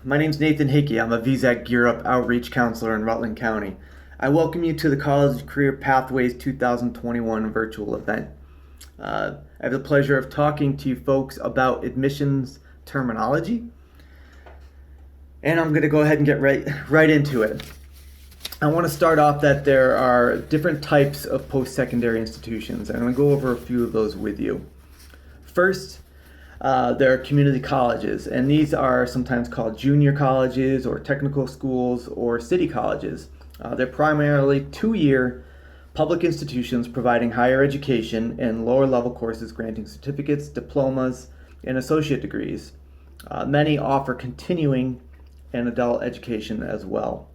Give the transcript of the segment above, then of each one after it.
My name's Nathan Hickey. I'm a VSAC Gear Up Outreach Counselor in Rutland County. I welcome you to the College Career Pathways 2021 virtual event. I have the pleasure of talking to you folks about terminology, and I'm going to go ahead and get right into it. I want to start off that there are different types of post-secondary institutions, and I'm going to go over a few of those with you. First, there are community colleges, and these are sometimes called junior colleges or technical schools or city colleges. They're primarily 2-year public institutions providing higher education and lower level courses granting certificates, diplomas, and associate degrees. Many offer continuing and adult education as well.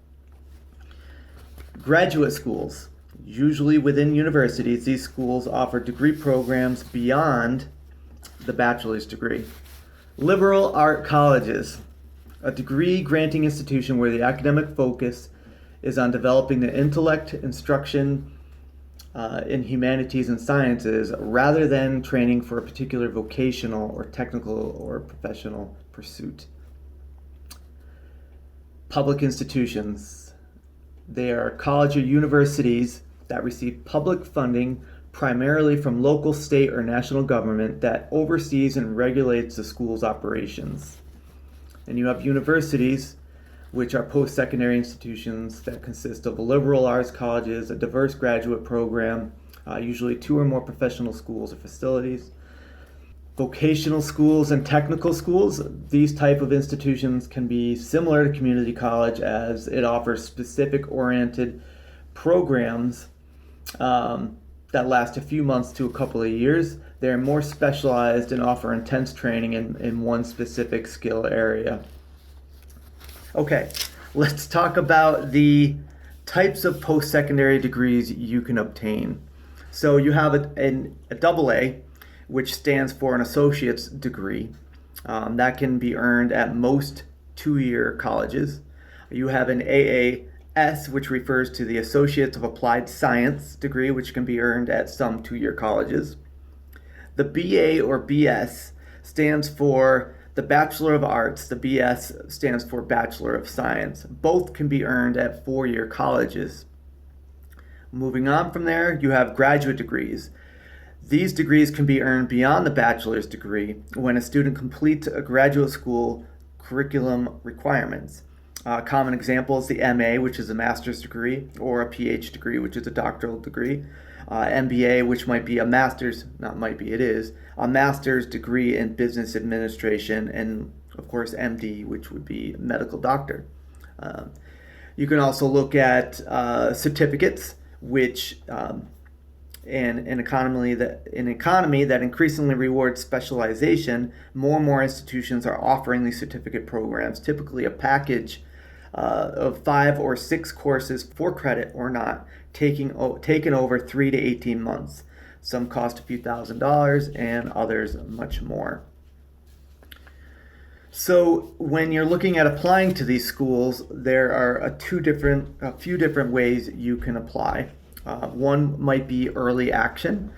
Graduate schools. Usually within universities, these schools offer degree programs beyond the bachelor's degree. Liberal art colleges, a degree granting institution where the academic focus is on developing the intellect, instruction in humanities and sciences rather than training for a particular vocational or technical or professional pursuit. Public institutions, they are college or universities that receive public funding primarily from local, state, or national government that oversees and regulates the school's operations. And you have universities, which are post-secondary institutions that consist of liberal arts colleges, a diverse graduate program, usually 2 or more professional schools or facilities. Vocational schools and technical schools, these type of institutions can be similar to community college as it offers specific oriented programs that last a few months to a couple of years. They're more specialized and offer intense training in one specific skill area. Okay, let's talk about the types of post-secondary degrees you can obtain. So you have a double A, which stands for an associate's degree. That can be earned at most 2-year colleges. You have an AAS, which refers to the Associates of Applied Science degree, which can be earned at some 2-year colleges. The BA or BS stands for the Bachelor of Arts. The BS stands for Bachelor of Science. Both can be earned at 4-year colleges. Moving on from there, you have graduate degrees. These degrees can be earned beyond the bachelor's degree when a student completes a graduate school curriculum requirements. Common examples, the MA, which is a master's degree, or a PhD degree, which is a doctoral degree. MBA, which might be a master's, not might be, it is, a master's degree in business administration, and of course MD, which would be medical doctor. You can also look at certificates, which in an economy that increasingly rewards specialization, more and more institutions are offering these certificate programs, typically a package of 5 or 6 courses for credit or not, taken over 3 to 18 months. Some cost a few $1,000s and others much more. So when you're looking at applying to these schools, there are a few different ways you can apply. One might be early action,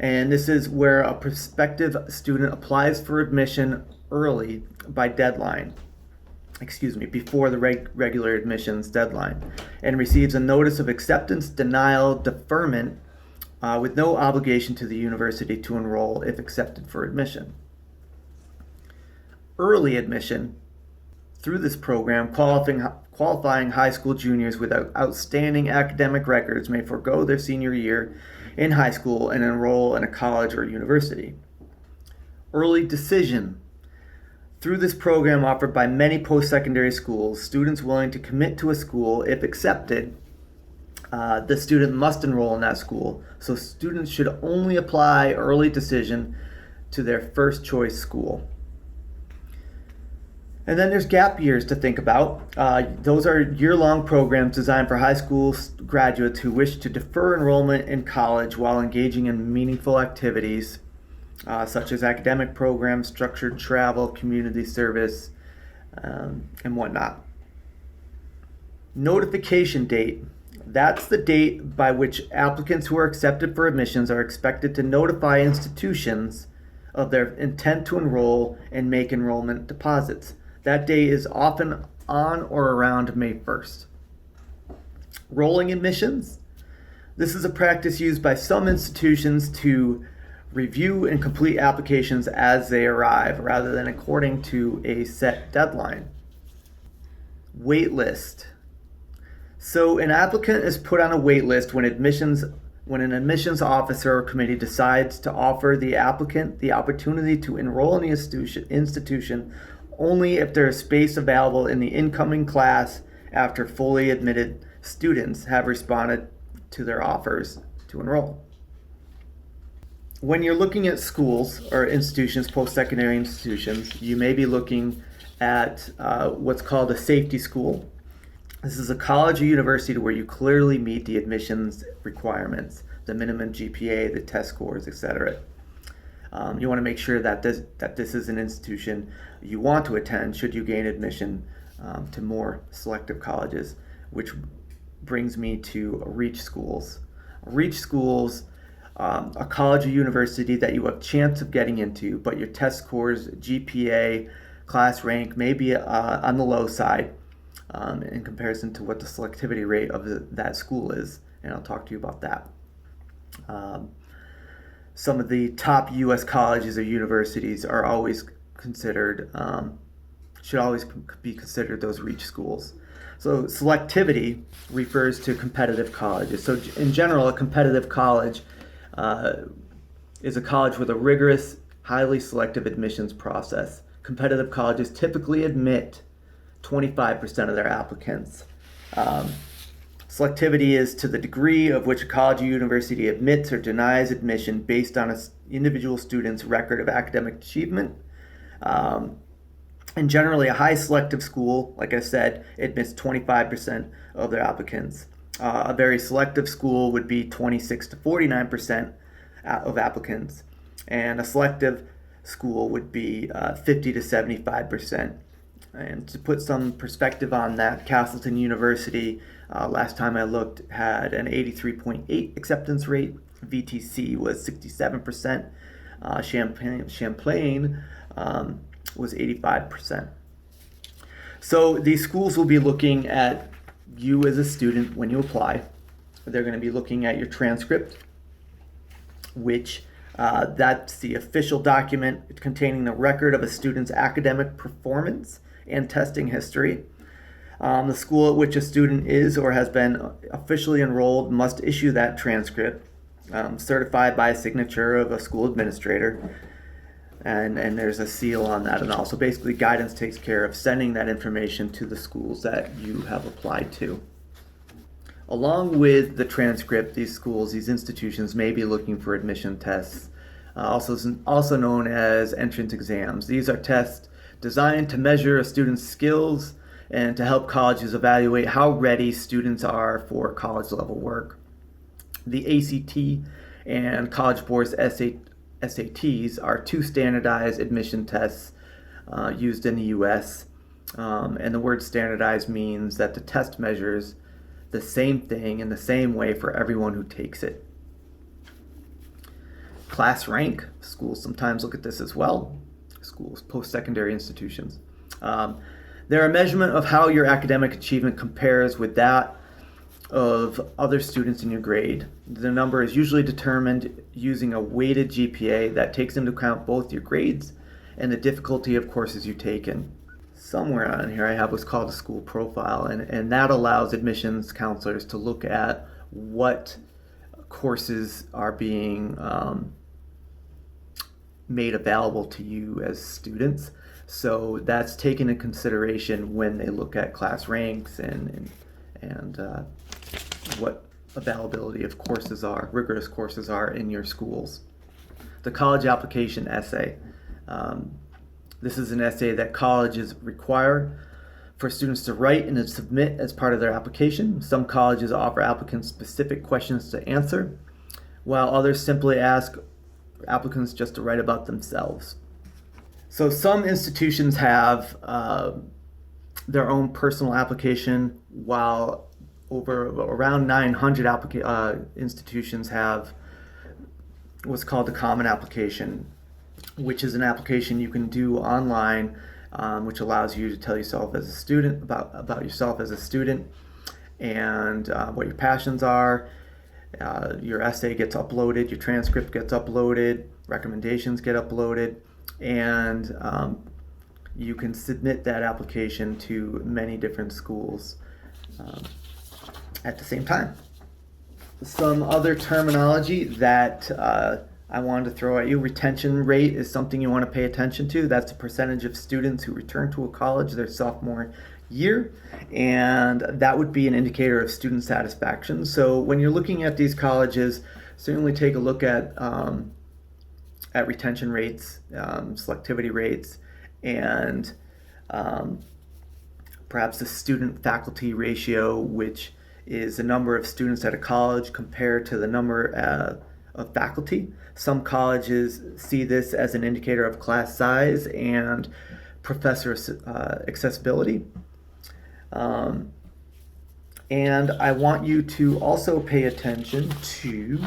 and this is where a prospective student applies for admission early by deadline. Before the regular admissions deadline, and receives a notice of acceptance, denial, deferment, with no obligation to the university to enroll if accepted for admission. Early admission through this program, qualifying high school juniors with outstanding academic records may forego their senior year in high school and enroll in a college or university. Early decision. Through this program offered by many post-secondary schools, students willing to commit to a school, if accepted, the student must enroll in that school. So students should only apply early decision to their first choice school. And then there's gap years to think about. Those are year-long programs designed for high school graduates who wish to defer enrollment in college while engaging in meaningful activities such as academic programs, structured travel, community service, and whatnot. Notification date. That's the date by which applicants who are accepted for admissions are expected to notify institutions of their intent to enroll and make enrollment deposits. That day is often on or around May 1st. Rolling admissions. This is a practice used by some institutions to review and complete applications as they arrive rather than according to a set deadline. Wait list. So an applicant is put on a wait list when an admissions officer or committee decides to offer the applicant the opportunity to enroll in the institution only if there is space available in the incoming class after fully admitted students have responded to their offers to enroll. When you're looking at schools or institutions, post-secondary institutions, you may be looking at what's called a safety school. This is a college or university where you clearly meet the admissions requirements, the minimum GPA, the test scores, etc. You want to make sure that this is an institution you want to attend should you gain admission to more selective colleges, which brings me to reach schools. Reach schools, a college or university that you have a chance of getting into, but your test scores, GPA, class rank may be on the low side in comparison to what the selectivity rate of that school is, and I'll talk to you about that. Some of the top U.S. colleges or universities are always considered, should always be considered those reach schools. So selectivity refers to competitive colleges. So in general, a competitive college is a college with a rigorous, highly selective admissions process. Competitive colleges typically admit 25% of their applicants. Selectivity is to the degree of which a college or university admits or denies admission based on an individual student's record of academic achievement. And generally, a high selective school, like I said, admits 25% of their applicants. A very selective school would be 26 to 49% of applicants, and a selective school would be 50 to 75%. And to put some perspective on that, Castleton University, last time I looked, had an 83.8 acceptance rate. VTC was 67%. Champlain was 85%. So these schools will be looking at you as a student when you apply. They're going to be looking at your transcript, which that's the official document containing the record of a student's academic performance and testing history. The school at which a student is or has been officially enrolled must issue that transcript, certified by a signature of a school administrator, and there's a seal on that and all. So basically, guidance takes care of sending that information to the schools that you have applied to. Along with the transcript, these schools, these institutions may be looking for admission tests, also known as entrance exams. These are tests designed to measure a student's skills and to help colleges evaluate how ready students are for college level work. The ACT and College Board's SATs are two standardized admission tests used in the U.S. And the word standardized means that the test measures the same thing in the same way for everyone who takes it. Class rank, schools sometimes look at this as well. Schools, post-secondary institutions. They're a measurement of how your academic achievement compares with that of other students in your grade. The number is usually determined using a weighted GPA that takes into account both your grades and the difficulty of courses you've taken. Somewhere on here I have what's called a school profile, and that allows admissions counselors to look at what courses are being made available to you as students. So that's taken into consideration when they look at class ranks and what availability of courses are, rigorous courses are in your schools. The college application essay. This is an essay that colleges require for students to write and to submit as part of their application. Some colleges offer applicants specific questions to answer, while others simply ask applicants just to write about themselves. So some institutions have their own personal application, while around 900 institutions have what's called the common application, which is an application you can do online which allows you to tell yourself as a student about yourself as a student, and what your passions are. Your essay gets uploaded, your transcript gets uploaded, recommendations get uploaded, and you can submit that application to many different schools at the same time. Some other terminology that I wanted to throw at you. Retention rate is something you want to pay attention to. That's the percentage of students who return to a college their sophomore year, and that would be an indicator of student satisfaction. So when you're looking at these colleges, certainly take a look at retention rates, selectivity rates, and perhaps the student-faculty ratio, which is the number of students at a college compared to the number of faculty. Some colleges see this as an indicator of class size and professor accessibility. And I want you to also pay attention to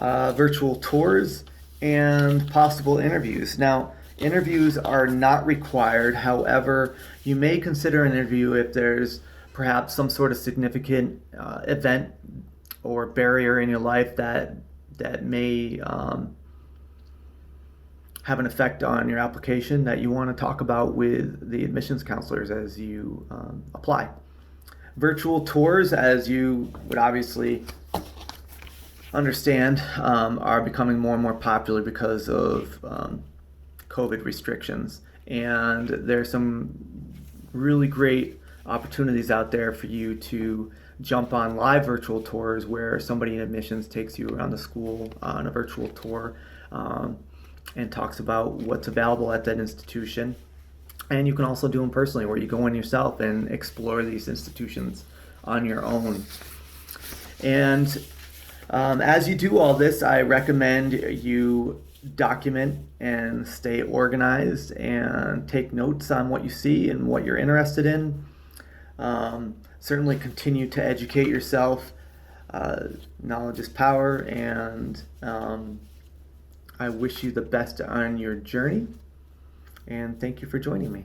virtual tours and possible interviews. Now, interviews are not required. However, you may consider an interview if there's perhaps some sort of significant event or barrier in your life that may have an effect on your application that you want to talk about with the admissions counselors as you apply. Virtual tours, as you would obviously understand, are becoming more and more popular because of COVID restrictions. And there's some really great opportunities out there for you to jump on live virtual tours where somebody in admissions takes you around the school on a virtual tour and talks about what's available at that institution. And you can also do them personally, where you go in yourself and explore these institutions on your own. And as you do all this, I recommend you document and stay organized and take notes on what you see and what you're interested in. Certainly continue to educate yourself. Knowledge is power, and I wish you the best on your journey. And thank you for joining me.